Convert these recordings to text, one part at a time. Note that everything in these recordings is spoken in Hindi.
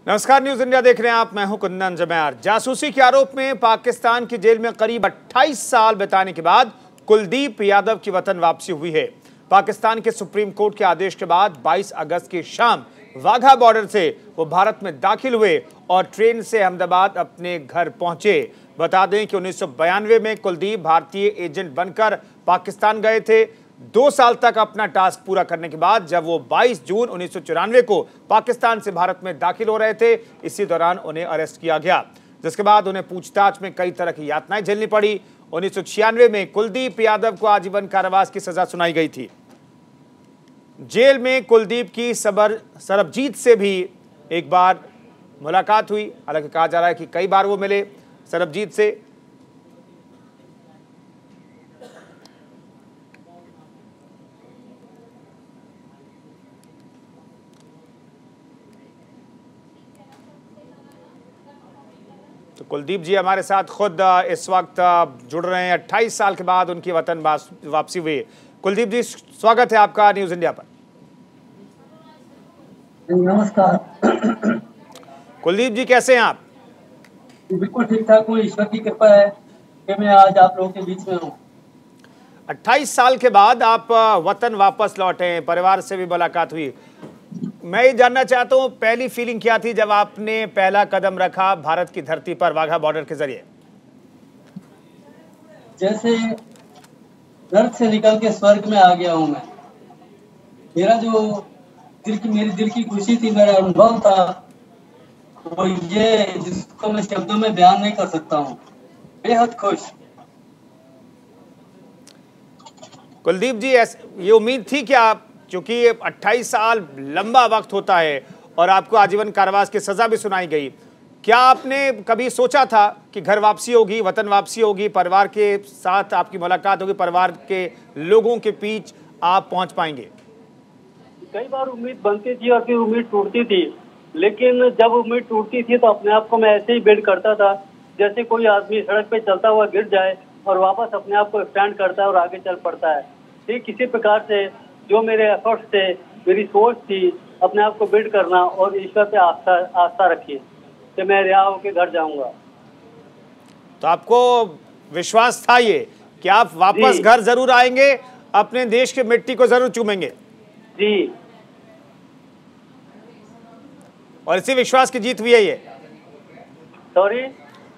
नमस्कार, न्यूज इंडिया देख रहे हैं आप। मैं हूं कुंदन जमैर। जासूसी के आरोप में पाकिस्तान की जेल में करीब 28 साल बिताने के बाद कुलदीप यादव की वतन वापसी हुई है। पाकिस्तान के सुप्रीम कोर्ट के आदेश के बाद 22 अगस्त की शाम वाघा बॉर्डर से वो भारत में दाखिल हुए और ट्रेन से अहमदाबाद अपने घर पहुंचे। बता दें कि 1992 में कुलदीप भारतीय एजेंट बनकर पाकिस्तान गए थे। 2 साल तक अपना टास्क पूरा करने के बाद जब वो 22 जून 1994 को पाकिस्तान से भारत में दाखिल हो रहे थे, इसी दौरान उन्हें अरेस्ट किया गया, जिसके बाद उन्हें पूछताछ में कई तरह की यातनाएं झेलनी पड़ी। 1996 में कुलदीप यादव को आजीवन कारावास की सजा सुनाई गई थी। जेल में कुलदीप की सरबजीत से भी एक बार मुलाकात हुई। हालांकि कहा जा रहा है कि कई बार वो मिले सरबजीत से। तो कुलदीप जी हमारे साथ खुद इस वक्त जुड़ रहे हैं। 28 साल के बाद उनकी वतन वापसी हुई। कुलदीप जी, स्वागत है आपका न्यूज इंडिया पर। नमस्कार। कुलदीप जी, कैसे हैं आप? बिल्कुल ठीक ठाक हूँ, ईश्वर की कृपा है कि मैं आज आप लोगों के बीच में हूँ। 28 साल के बाद आप वतन वापस लौटे हैं, परिवार से भी मुलाकात हुई। मैं ये जानना चाहता हूँ, पहली फीलिंग क्या थी जब आपने पहला कदम रखा भारत की धरती पर वाघा बॉर्डर के जरिए? जैसे नर्क से निकल के स्वर्ग में आ गया हूँ मैं। मेरा जो मेरी दिल की खुशी थी, मेरा अनुभव था, वो ये जिसको मैं शब्दों में बयान नहीं कर सकता हूँ। बेहद खुश। कुलदीप जी, ये उम्मीद थी कि आप, क्योंकि 28 साल लंबा वक्त होता है और आपको आजीवन कारावास की सजा भी सुनाई गई, क्या आपने कभी सोचा था कि घर वापसी होगी, वतन वापसी होगी, परिवार के साथ आपकी मुलाकात होगी, परिवार के लोगों के बीच आप पहुंच पाएंगे? कई बार उम्मीद बनती थी और फिर उम्मीद टूटती थी, लेकिन जब उम्मीद टूटती थी तो अपने आप को मैं ऐसे ही बिल्ड करता था जैसे कोई आदमी सड़क पे चलता हुआ गिर जाए और वापस अपने आप को स्टैंड करता है और आगे चल पड़ता है। ठीक किसी प्रकार से जो मेरे एफर्ट्स थे, मेरी सोच थी अपने आप को बिल्ड करना और ईश्वर पे आस्था रखी कि मैं रिहा होकर घर जाऊंगा। तो आपको विश्वास था ये कि आप वापस घर जरूर आएंगे, अपने देश की मिट्टी को जरूर चूमेंगे? जी। और इसी विश्वास की जीत हुई है ये? सॉरी?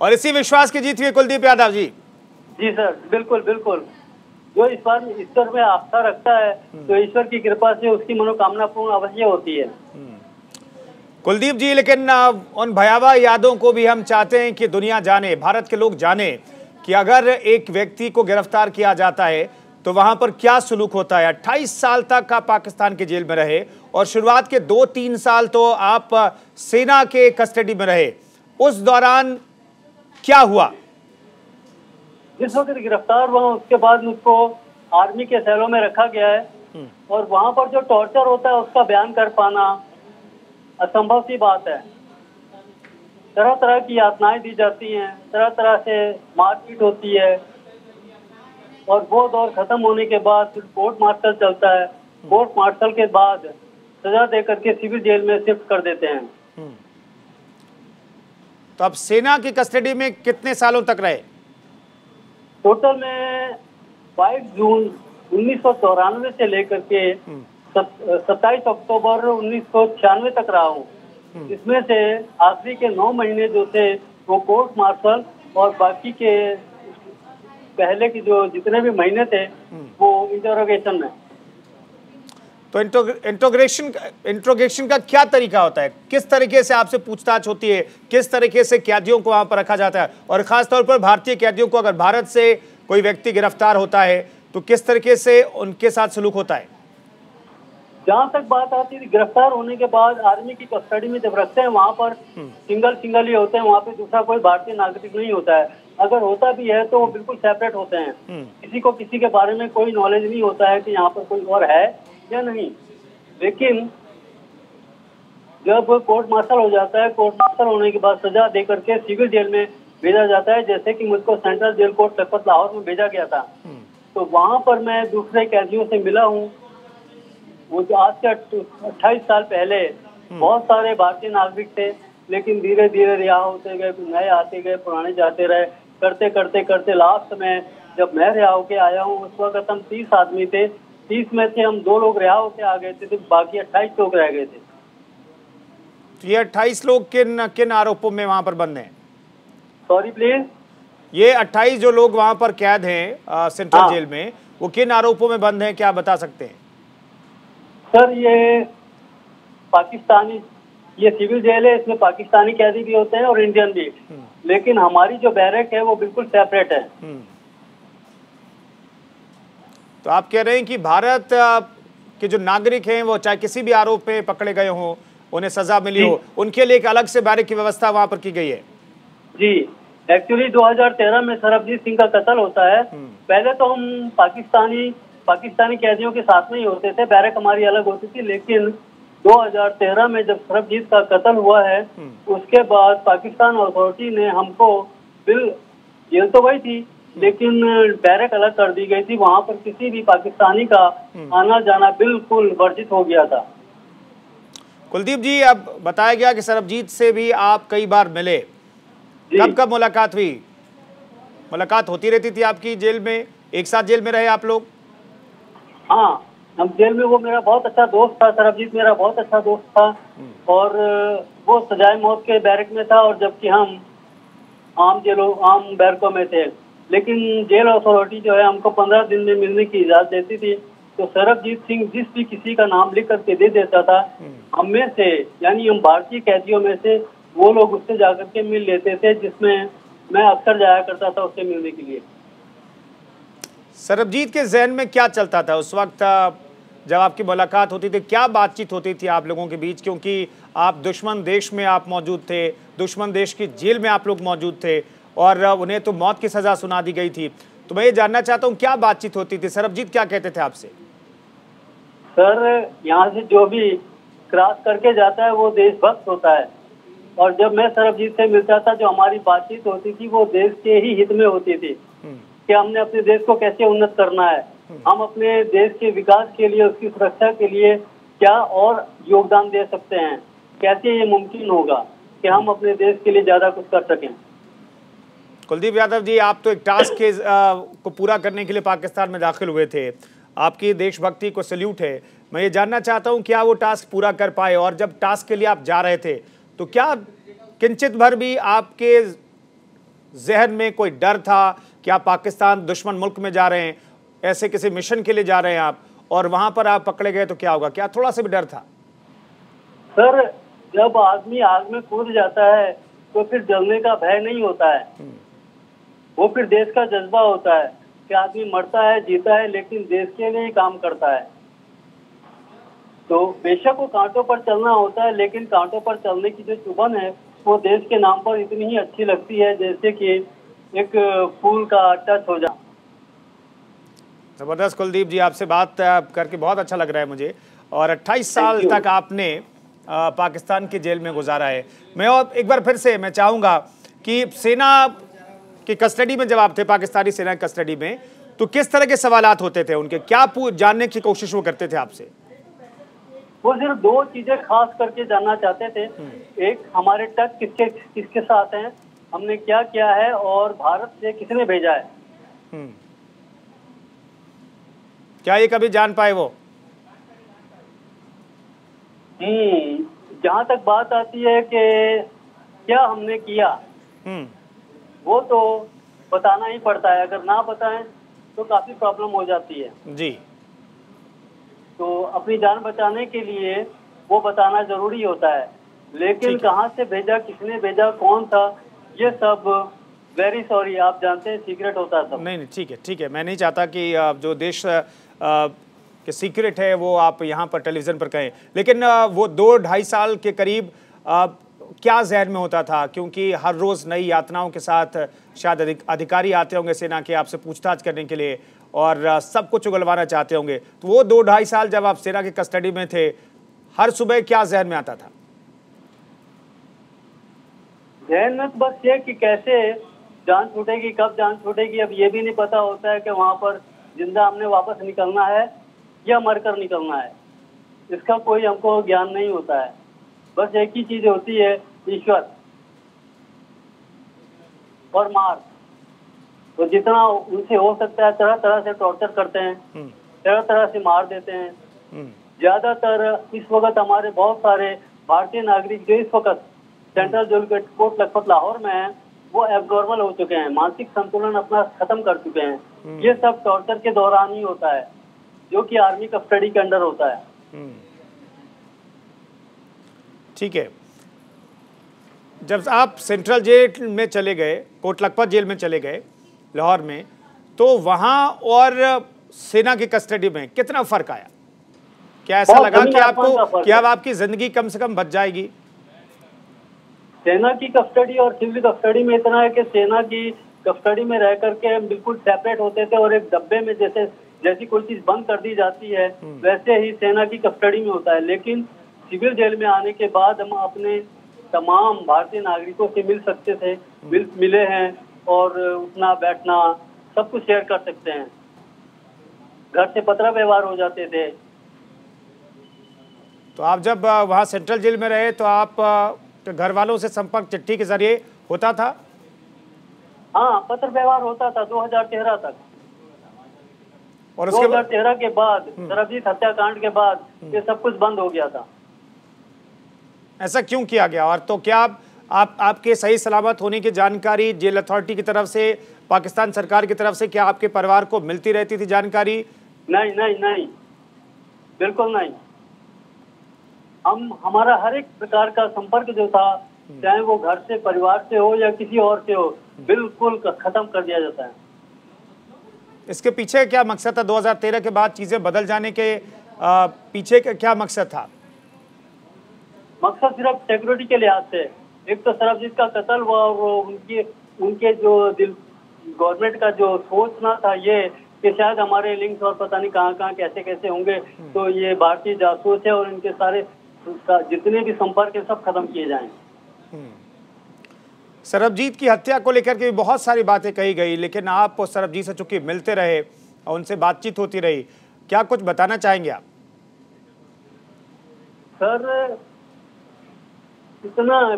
और इसी विश्वास की जीत हुई कुलदीप यादव जी? जी सर, बिल्कुल बिल्कुल। जो इस बार ईश्वर में आस्था रखता है तो ईश्वर की कृपा से उसकी मनोकामना पूर्ण अवश्य होती है। कुलदीप जी, लेकिन उन भयावह यादों को भी हम चाहते हैं कि दुनिया जाने, भारत के लोग जाने कि अगर एक व्यक्ति को गिरफ्तार किया जाता है तो वहां पर क्या सुलूक होता है। 28 साल तक आप पाकिस्तान के जेल में रहे और शुरुआत के 2-3 साल तो आप सेना के कस्टडी में रहे। उस दौरान क्या हुआ? जिस वक्त गिरफ्तार हुआ उसके बाद मुझको आर्मी के सेलों में रखा गया है और वहां पर जो टॉर्चर होता है उसका बयान कर पाना असंभव सी बात है। तरह तरह की यातनाएं दी जाती हैं, तरह तरह से मारपीट होती है और वो दौर खत्म होने के बाद फिर कोर्ट मार्शल चलता है। कोर्ट मार्शल के बाद सजा दे करके सिविल जेल में शिफ्ट कर देते हैं। तो अब सेना की कस्टडी में कितने सालों तक रहे? टोटल में 22 जून 1994 से लेकर के 27 अक्टूबर 1996 तक रहा हूँ। इसमें से आखिरी के 9 महीने जो थे वो कोर्ट मार्शल और बाकी के पहले की जो जितने भी महीने थे वो इंटरोगेशन में। तो इंट्रोगेशन का क्या तरीका होता है? किस तरीके से आपसे पूछताछ होती है? किस तरीके से कैदियों को वहां पर रखा जाता है? और खास तौर पर भारतीय कैदियों को, अगर भारत से कोई व्यक्ति गिरफ्तार होता है तो किस तरीके से उनके साथ सलूक होता है? जहाँ तक बात आती है, गिरफ्तार होने के बाद आर्मी की कस्टडी में जब रखते हैं वहाँ पर सिंगल ही होते हैं। वहाँ पे दूसरा कोई भारतीय नागरिक नहीं होता है। अगर होता भी है तो वो बिल्कुल सेपरेट होते हैं। किसी को किसी के बारे में कोई नॉलेज नहीं होता है कि यहाँ पर कोई और है या नहीं। लेकिन जब कोर्ट मार्शल हो जाता है, कोर्ट मार्शल होने के बाद सजा दे करके सिविल जेल में भेजा जाता है, जैसे कि मुझको सेंट्रल जेल कोर्ट लखपत लाहौर में भेजा गया था। तो वहाँ पर मैं दूसरे कैदियों से मिला हूँ। वो जो आज से 28 साल पहले बहुत सारे भारतीय नागरिक थे लेकिन धीरे धीरे रिहा होते गए, नए आते गए, पुराने जाते रहे, करते करते करते लास्ट में जब मैं रिहा होके आया हूँ उस वक्त हम 30 आदमी थे। 30 में से हम 2 लोग रिहा होके आ गए थे, तो बाकी 28 लोग रह गए थे। तो ये 28 लोग किन किन आरोपों में वहां पर बंद हैं? Sorry please. ये 28 जो लोग वहां पर कैद हैं सेंट्रल हाँ। जेल में, वो किन आरोपों में बंद हैं, क्या बता सकते हैं? सर ये पाकिस्तानी, ये सिविल जेल है, इसमें पाकिस्तानी कैदी भी होते हैं और इंडियन भी, लेकिन हमारी जो बैरक है वो बिल्कुल सेपरेट है। तो आप कह रहे हैं कि भारत के जो नागरिक हैं वो चाहे किसी भी आरोप पे पकड़े गए हों, उन्हें सजा मिली हो, उनके लिए एक अलग से बैरक की व्यवस्था वहां पर की गई है? जी, एक्चुअली 2013 में सरबजीत सिंह का कत्ल होता है। पहले तो हम पाकिस्तानी कैदियों के साथ में ही होते थे, बैरक हमारी अलग होती थी, लेकिन 2013 में जब सरबजीत का कत्ल हुआ है उसके बाद पाकिस्तान अथॉरिटी ने हमको जेल तो वही थी लेकिन बैरक अलग कर दी गई थी। वहां पर किसी भी पाकिस्तानी का आना जाना बिल्कुल वर्जित हो गया था। कुलदीप जी, अब बताया गया कि सरबजीत से भी आप कई बार मिले, कब कब मुलाकात हुई? मुलाकात होती रहती थी आपकी जेल में? एक साथ जेल में रहे आप लोग? हाँ, हम जेल में, वो मेरा बहुत अच्छा दोस्त था, सरबजीत मेरा बहुत अच्छा दोस्त था, और वो सजाए मौत के बैरक में था और जबकि हम आम बैरकों में थे। लेकिन जेल अथॉरिटी जो है हमको 15 दिन में मिलने की इजाजत देती थी, तो सरबजीत सिंह जिस भी किसी का नाम लिख करके दे देता था, हम में से यानी हम भारतीय कैदियों में से वो लोग उससे जाकर के मिल लेते थे, जिसमें मैं अक्सर जाया करता था उससे मिलने के लिए। सरबजीत के जहन में क्या चलता था उस वक्त जब आपकी मुलाकात होती थी? क्या बातचीत होती थी आप लोगों के बीच, क्योंकि आप दुश्मन देश में आप मौजूद थे, दुश्मन देश की जेल में आप लोग मौजूद थे और उन्हें तो मौत की सजा सुना दी गई थी। तो मैं ये जानना चाहता हूँ क्या बातचीत होती थी, सरबजीत क्या कहते थे आपसे? सर, यहाँ से जो भी क्रॉस करके जाता है वो देशभक्त होता है, और जब मैं सरबजीत से मिलता था जो हमारी बातचीत होती थी वो देश के ही हित में होती थी कि हमने अपने देश को कैसे उन्नत करना है, हम अपने देश के विकास के लिए, उसकी सुरक्षा के लिए क्या और योगदान दे सकते हैं, कैसे ये मुमकिन होगा कि हम अपने देश के लिए ज्यादा कुछ कर सकें। कुलदीप यादव जी, आप तो एक टास्क के को पूरा करने के लिए पाकिस्तान में दाखिल हुए थे, आपकी देशभक्ति को सल्यूट है। मैं ये जानना चाहता हूँ क्या वो टास्क पूरा कर पाए, और जब टास्क के लिए आप जा रहे थे तो क्या किंचित भर भी आपके जहन में कोई डर था कि आप पाकिस्तान दुश्मन मुल्क में जा रहे हैं, ऐसे किसी मिशन के लिए जा रहे हैं आप, और वहां पर आप पकड़े गए तो क्या होगा? क्या थोड़ा सा भी डर था? सर, जब आदमी आग में कूद जाता है तो फिर जलने का भय नहीं होता है, वो फिर देश का जज्बा होता है कि आदमी मरता है, जीता है, लेकिन देश के लिए ही काम करता है। तो बेशक वो कांटों पर चलना होता है, लेकिन कांटों पर चलने की जो चुभन है वो देश के नाम पर इतनी ही अच्छी लगती है जैसे कि एक फूल का टच हो जाए। जबरदस्त कुलदीप जी, आपसे बात करके बहुत अच्छा लग रहा है मुझे। और 28 साल तक आपने पाकिस्तान की जेल में गुजारा है। मैं और एक बार फिर से मैं चाहूँगा कि सेना की कस्टडी में जब आप थे, पाकिस्तानी सेना की कस्टडी में, तो किस तरह के सवालात होते थे उनके, क्या जानने की कोशिश वो करते थे आपसे? वो सिर्फ 2 चीजें खास करके जानना चाहते थे, एक हमारे टच किसके साथ हैं, हमने क्या किया है, और भारत से किसने भेजा है। क्या ये कभी जान पाए वो? जहाँ तक बात आती है कि क्या हमने किया, वो तो बताना ही पड़ता है, अगर ना बताएं तो काफी प्रॉब्लम हो जाती है जी। तो अपनी जान बचाने के लिए वो बताना जरूरी होता है, लेकिन कहाँ से भेजा, किसने भेजा, कौन था, ये सब वेरी सॉरी, आप जानते हैं सीक्रेट होता है सब। नहीं, ठीक है, ठीक है, मैं नहीं चाहता कि जो देश के सीक्रेट है वो आप यहाँ पर टेलीविज़न पर कहें, लेकिन वो 2-2.5 साल के करीब क्या जहन में होता था, क्योंकि हर रोज़ नई यातनाओं के साथ शायद अधिकारी आते होंगे सेना के आपसे पूछताछ करने के लिए और सब कुछ उगलवाना चाहते होंगे, तो वो 2-2.5 साल जब आप सेना की कस्टडी में थे, हर सुबह क्या जहन में आता था? जहन में तो बस ये कि कैसे जान छूटेगी, कब जान छूटेगी, अब ये भी नहीं पता होता है कि वहाँ पर जिंदा हमने वापस निकलना है या मरकर निकलना है, इसका कोई हमको ज्ञान नहीं होता है। बस एक ही चीज होती है ईश्वर और मार। तो जितना उनसे हो सकता है तरह तरह से टॉर्चर करते हैं, तरह तरह से मार देते हैं। ज्यादातर इस वक्त हमारे बहुत सारे भारतीय नागरिक जो इस वक्त सेंट्रल जेल कोट लखपत लाहौर में हैं, वो एब्नॉर्मल हो चुके हैं, मानसिक संतुलन अपना खत्म कर चुके हैं। ये सब टॉर्चर के दौरान ही होता है, जो कि आर्मी कस्टडी के अंडर होता है। ठीक है, जब आप सेंट्रल जेल में चले गए, कोट लखपत जेल में चले गए लाहौर में, तो वहां और सेना की कस्टडी में कितना फर्क आया? क्या ऐसा लगा कि आपको कि अब आपकी जिंदगी कम से कम बच जाएगी? सेना की कस्टडी और सिविल कस्टडी में इतना है कि सेना की कस्टडी में रह करके हम बिल्कुल सेपरेट होते थे और एक डब्बे में जैसी कोई चीज बंद कर दी जाती है वैसे ही सेना की कस्टडी में होता है। लेकिन सिविल जेल में आने के बाद हम अपने तमाम भारतीय नागरिकों से मिल सकते थे, मिले हैं और उठना बैठना सब कुछ शेयर कर सकते हैं। घर से पत्र व्यवहार हो जाते थे। तो आप जब वहाँ सेंट्रल जेल में रहे तो आप घर वालों से संपर्क चिट्ठी के जरिए होता था? हाँ, पत्र व्यवहार होता था 2013 तक। और उसके 2013 के बाद सरबजीत हत्याकांड के बाद ये सब कुछ बंद हो गया था। ऐसा क्यों किया गया? और तो क्या आपके सही सलामत होने की जानकारी जेल अथॉरिटी की तरफ से, पाकिस्तान सरकार की तरफ से क्या आपके परिवार को मिलती रहती थी जानकारी? नहीं नहीं नहीं, बिल्कुल नहीं। हमारा हर एक प्रकार का संपर्क जो था, चाहे वो घर से, परिवार से हो या किसी और से हो, बिल्कुल खत्म कर दिया जाता है। इसके पीछे क्या मकसद था? 2013 के बाद चीजें बदल जाने के पीछे क्या मकसद था? मकसद सिर्फ सिक्योरिटी के लिहाज से। एक तो सरबजीत का कत्ल हुआ और उनके जो गवर्नमेंट का जो सोचना था ये कि शायद हमारे लिंक्स और पता नहीं कहाँ कहाँ कैसे कैसे होंगे, तो ये भारतीय जासूस है और इनके सारे जितने भी संपर्क है सब खत्म किए जाएं। सरबजीत की हत्या को लेकर के बहुत सारी बातें कही गई, लेकिन आप सरबजीत से चूंकि मिलते रहे और उनसे बातचीत होती रही, क्या कुछ बताना चाहेंगे आप? सर इतना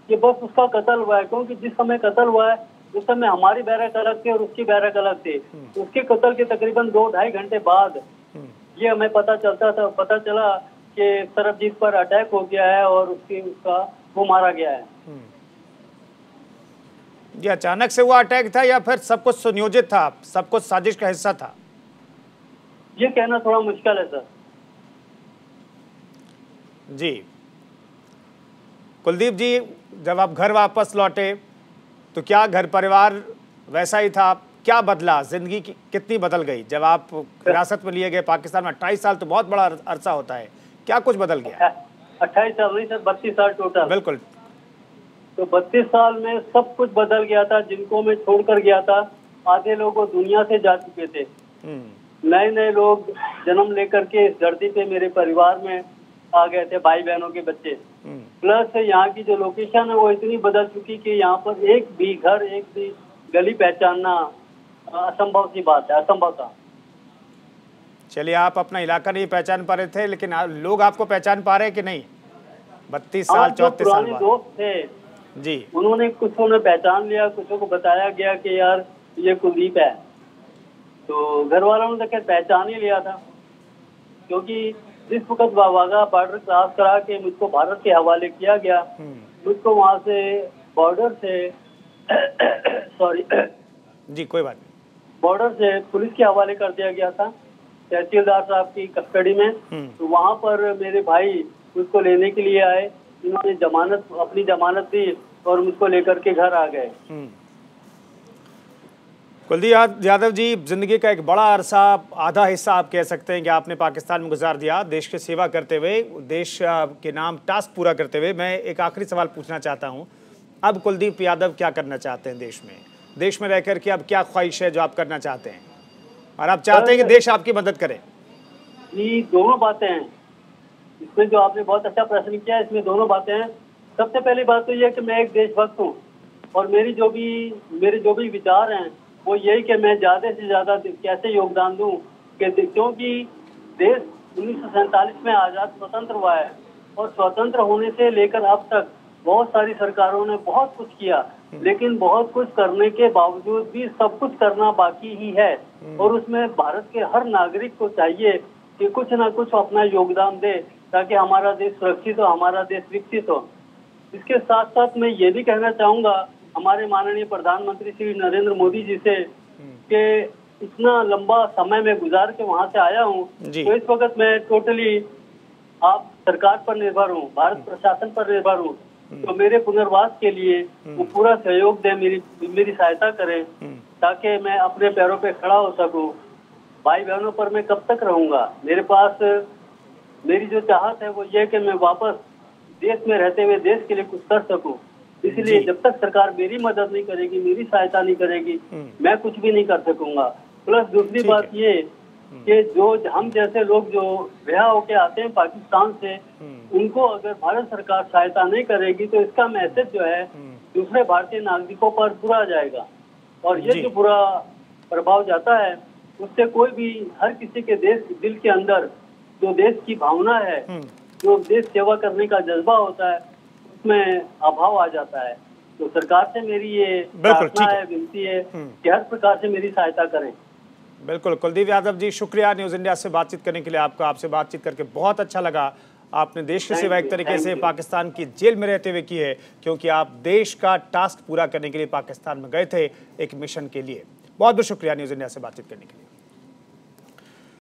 कि बस उसका कत्ल हुआ है, क्योंकि जिस समय कत्ल हुआ है उस समय हमारी बैरक अलग थी और उसकी बैरक अलग थी। उसके कत्ल के तकरीबन 2-2.5 घंटे बाद ये हमें पता चला कि सरबजीत पर अटैक हो गया है और वो मारा गया है। ये अचानक से हुआ अटैक था या फिर सब कुछ सुनियोजित था, सब कुछ साजिश का हिस्सा था? ये कहना थोड़ा मुश्किल है सर। जी कुलदीप जी, जब आप घर वापस लौटे तो क्या घर परिवार वैसा ही था? क्या बदला? जिंदगी कितनी बदल गई जब आप हिरासत में लिए गए? पाकिस्तान में 28 साल तो बहुत बड़ा अरसा होता है, क्या कुछ बदल गया? 28 साल नहीं सर, 32 साल टोटल। बिल्कुल। तो 32 साल में सब कुछ बदल गया था। जिनको मैं छोड़कर गया था, आधे लोग दुनिया से जा चुके थे। नए नए लोग जन्म लेकर के इस धरती पे मेरे परिवार में आ गए थे, भाई बहनों के बच्चे। प्लस यहाँ की जो लोकेशन है वो इतनी बदल चुकी कि यहाँ पर एक भी घर, एक भी गली पहचानना असंभव सी बात है, असंभव था। चलिए, आप अपना इलाका नहीं पहचान पा रहे थे, लेकिन लोग आपको पहचान पा रहे कि नहीं? 32 साल 34 साल बाद दोस्त थे जी, उन्होंने कुछों ने पहचान लिया, कुछों को बताया गया कि यार ये कुलदीप है। तो घर वालों ने तो पहचान ही लिया था, क्योंकि जिस वक्त वाघा बॉर्डर क्रॉस करा के मुझको भारत के हवाले किया गया, मुझको वहाँ से बॉर्डर से सॉरी जी कोई बात नहीं, बॉर्डर से पुलिस के हवाले कर दिया गया था, तहसीलदार साहब की कस्टडी में। तो वहाँ पर मेरे भाई मुझको लेने के लिए आए, इन्होंने अपनी जमानत दी और मुझको लेकर के घर आ गए। कुलदीप यादव जी, जिंदगी का एक बड़ा अरसा, आधा हिस्सा आप कह सकते हैं कि आपने पाकिस्तान में गुजार दिया, देश की सेवा करते हुए, देश के नाम टास्क पूरा करते हुए। मैं एक आखिरी सवाल पूछना चाहता हूं, अब कुलदीप यादव क्या करना चाहते हैं देश में रहकर के? अब क्या ख्वाहिश है जो आप करना चाहते हैं और आप चाहते हैं कि देश आपकी मदद करे? ये दोनों बातें हैं इसमें, जो आपने बहुत अच्छा प्रश्न किया, इसमें दोनों बातें हैं। सबसे पहली बात तो यह कि मैं एक देशभक्त हूँ और मेरे जो भी विचार हैं वो यही कि मैं ज़्यादा से ज़्यादा कैसे योगदान दूं, क्योंकि देश 1947 में आज़ाद स्वतंत्र हुआ है और स्वतंत्र होने से लेकर अब तक बहुत सारी सरकारों ने बहुत कुछ किया, लेकिन बहुत कुछ करने के बावजूद भी सब कुछ करना बाकी ही है। और उसमें भारत के हर नागरिक को चाहिए कि कुछ ना कुछ अपना योगदान दे, ताकि हमारा देश सुरक्षित हो, हमारा देश विकसित हो। इसके साथ साथ मैं ये भी कहना चाहूंगा हमारे माननीय प्रधानमंत्री श्री नरेंद्र मोदी जी से कि इतना लंबा समय में गुजार के वहां से आया हूँ, तो इस वक्त मैं टोटली आप सरकार पर निर्भर हूँ, भारत प्रशासन पर निर्भर हूँ। तो मेरे पुनर्वास के लिए वो पूरा सहयोग दे, मेरी सहायता करें, ताकि मैं अपने पैरों पे खड़ा हो सकूं। भाई बहनों पर मैं कब तक रहूंगा? मेरे पास मेरी जो चाहत है वो ये कि मैं वापस देश में रहते हुए देश के लिए कुछ कर सकूं। इसलिए जब तक सरकार मेरी मदद नहीं करेगी, मेरी सहायता नहीं करेगी, मैं कुछ भी नहीं कर सकूंगा। प्लस दूसरी बात ये कि जो हम जैसे लोग जो रिहा होके आते हैं पाकिस्तान से, उनको अगर भारत सरकार सहायता नहीं करेगी तो इसका मैसेज जो है दूसरे भारतीय नागरिकों पर बुरा जाएगा। और ये जो बुरा प्रभाव जाता है उससे कोई भी, हर किसी के दिल के अंदर जो देश की भावना है, जो देश सेवा करने का जज्बा होता है, उसमें अभाव आ जाता है। तो सरकार से मेरी ये प्रार्थना है, विनती है कि हर प्रकार से मेरी सहायता करें। बिल्कुल कुलदीप यादव जी, शुक्रिया न्यूज़ इंडिया से बातचीत करने के लिए। आपसे बातचीत करके बहुत अच्छा लगा। आपने देश की सेवा एक तरीके से पाकिस्तान की जेल में रहते हुए की है, क्योंकि आप देश का टास्क पूरा करने के लिए पाकिस्तान में गए थे एक मिशन के लिए। बहुत बहुत शुक्रिया न्यूज़ इंडिया से बातचीत करने के लिए।